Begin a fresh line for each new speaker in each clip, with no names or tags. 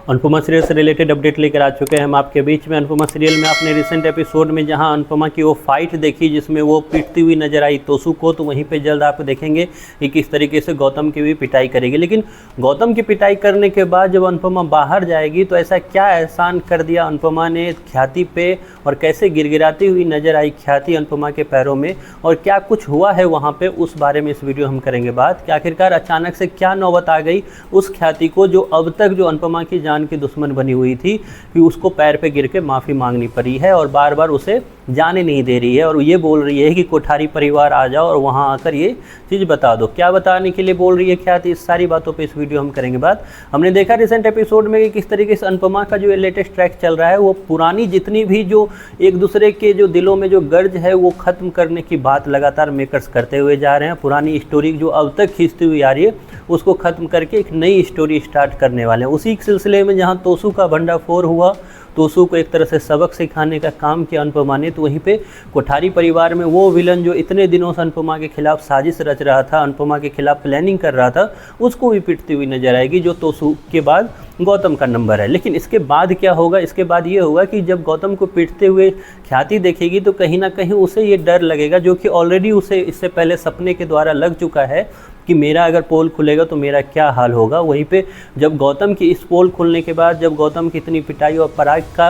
Anupama serial से related update लेकर आ चुके हैं हम आपके बीच में। अनुपमा सीरियल में आपने रिसेंट एपिसोड में जहां अनुपमा की वो फाइट देखी जिसमें वो पीटती हुई नजर आई तोसू को, तो वहीं पे जल्द आप देखेंगे कि किस तरीके से गौतम की भी पिटाई करेगी। लेकिन गौतम की पिटाई करने के बाद जब अनुपमा बाहर जाएगी तो ऐसा क्या एहसान कर दिया अनुपमा ने ख्याति पे, और कैसे गिड़गिड़ाती हुई नजर आई ख्याति अनुपमा के पैरों में, और क्या कुछ हुआ है वहाँ पे, उस बारे में इस वीडियो हम करेंगे बात कि आखिरकार अचानक से क्या नौबत आ गई उस ख्याति को जो अब तक जो अनुपमा की जान की दुश्मन बनी हुई थी, कि उसको पैर पे गिर के माफ़ी मांगनी पड़ी है और बार बार उसे जाने नहीं दे रही है और ये बोल रही है कि कोठारी परिवार आ जाओ और वहाँ आकर ये चीज़ बता दो। क्या बताने के लिए बोल रही है ख्याति, इस सारी बातों पे इस वीडियो हम करेंगे बात। हमने देखा रिसेंट एपिसोड में कि किस तरीके से अनुपमा का जो लेटेस्ट ट्रैक चल रहा है वो पुरानी जितनी भी जो एक दूसरे के जो दिलों में जो गर्ज है वो ख़त्म करने की बात लगातार मेकर्स करते हुए जा रहे हैं। पुरानी स्टोरी जो अब तक खींचती हुई आ रही है उसको ख़त्म करके एक नई स्टोरी स्टार्ट करने वाले हैं। उसी सिलसिले में जहाँ तोसू का भंडाफोड़ हुआ, तोसू को एक तरह से सबक सिखाने का काम किया अनुपमा ने, तो वहीं पे कोठारी परिवार में वो विलन जो इतने दिनों से अनुपमा के खिलाफ साजिश रच रहा था, अनुपमा के खिलाफ प्लानिंग कर रहा था, उसको भी पिटती हुई नजर आएगी, जो तोसू के बाद गौतम का नंबर है। लेकिन इसके बाद क्या होगा, इसके बाद ये होगा कि जब गौतम को पिटते हुए ख्याति देखेगी तो कहीं ना कहीं उसे ये डर लगेगा, जो कि ऑलरेडी उसे इससे पहले सपने के द्वारा लग चुका है कि मेरा अगर पोल खुलेगा तो मेरा क्या हाल होगा। वहीं पे जब गौतम की इस पोल खुलने के बाद जब गौतम की इतनी पिटाई और पराग का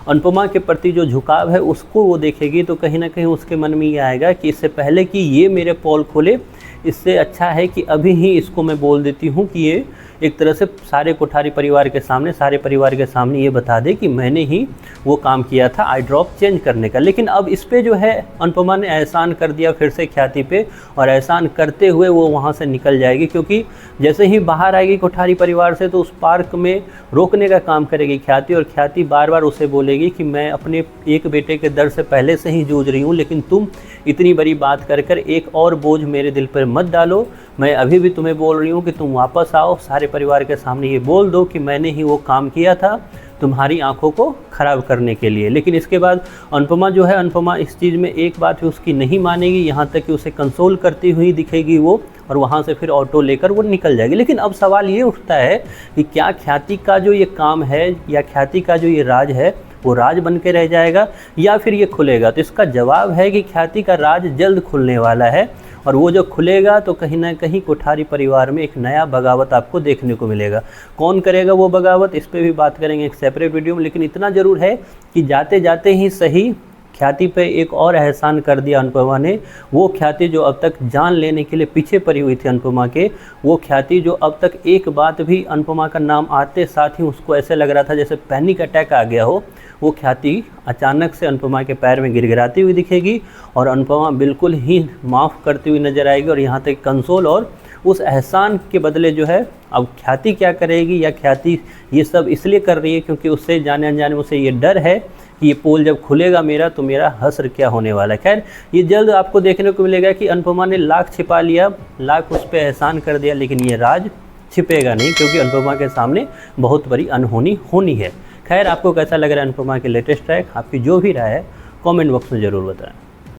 अनुपमा के प्रति जो झुकाव है उसको वो देखेगी, तो कहीं ना कहीं उसके मन में ये आएगा कि इससे पहले कि ये मेरे पोल खुले, इससे अच्छा है कि अभी ही इसको मैं बोल देती हूँ कि ये एक तरह से सारे कोठारी परिवार के सामने, सारे परिवार के सामने ये बता दे कि मैंने ही वो काम किया था आई ड्रॉप चेंज करने का। लेकिन अब इस पे जो है अनुपमा ने एहसान कर दिया फिर से ख्याति पे, और एहसान करते हुए वो वहाँ से निकल जाएगी, क्योंकि जैसे ही बाहर आएगी कोठारी परिवार से तो उस पार्क में रोकने का काम करेगी ख्याति, और ख्याति बार बार उसे बोलेगी कि मैं अपने एक बेटे के दर्द से पहले से ही जूझ रही हूँ, लेकिन तुम इतनी बड़ी बात कर कर एक और बोझ मेरे दिल पर मत डालो। मैं अभी भी तुम्हें बोल रही हूँ कि तुम वापस आओ, सारे परिवार के सामने ये बोल दो कि मैंने ही वो काम किया था तुम्हारी आंखों को ख़राब करने के लिए। लेकिन इसके बाद अनुपमा जो है, अनुपमा इस चीज़ में एक बात भी उसकी नहीं मानेगी, यहाँ तक कि उसे कंसोल करती हुई दिखेगी वो, और वहाँ से फिर ऑटो लेकर वो निकल जाएगी। लेकिन अब सवाल ये उठता है कि क्या ख्याति का जो ये काम है या ख्याति का जो ये राज है वो राज बन के रह जाएगा या फिर ये खुलेगा। तो इसका जवाब है कि ख्याति का राज जल्द खुलने वाला है, और वो जो खुलेगा तो कहीं ना कहीं कोठारी परिवार में एक नया बगावत आपको देखने को मिलेगा। कौन करेगा वो बगावत, इस पे भी बात करेंगे एक सेपरेट वीडियो में। लेकिन इतना ज़रूर है कि जाते जाते ही सही ख्याति पे एक और एहसान कर दिया अनुपमा ने। वो ख्याति जो अब तक जान लेने के लिए पीछे पड़ी हुई थी अनुपमा के, वो ख्याति जो अब तक एक बात भी अनुपमा का नाम आते साथ ही उसको ऐसे लग रहा था जैसे पैनिक अटैक आ गया हो, वो ख्याति अचानक से अनुपमा के पैर में गिड़गिड़ाती हुई दिखेगी, और अनुपमा बिल्कुल ही माफ़ करती हुई नजर आएगी। और यहाँ तक कंसोल और उस एहसान के बदले जो है अब ख्याति क्या करेगी, या ख्याति ये सब इसलिए कर रही है क्योंकि उससे जाने अनजाने उसे ये डर है कि ये पोल जब खुलेगा मेरा तो मेरा हश्र क्या होने वाला है। खैर ये जल्द आपको देखने को मिलेगा कि अनुपमा ने लाख छिपा लिया, लाख उस पर एहसान कर दिया, लेकिन ये राज छिपेगा नहीं, क्योंकि अनुपमा के सामने बहुत बड़ी अनहोनी होनी है। खैर आपको कैसा लग रहा है अनुपमा के लेटेस्ट ट्रैक, आपकी जो भी राय है कमेंट बॉक्स में ज़रूर बताएं।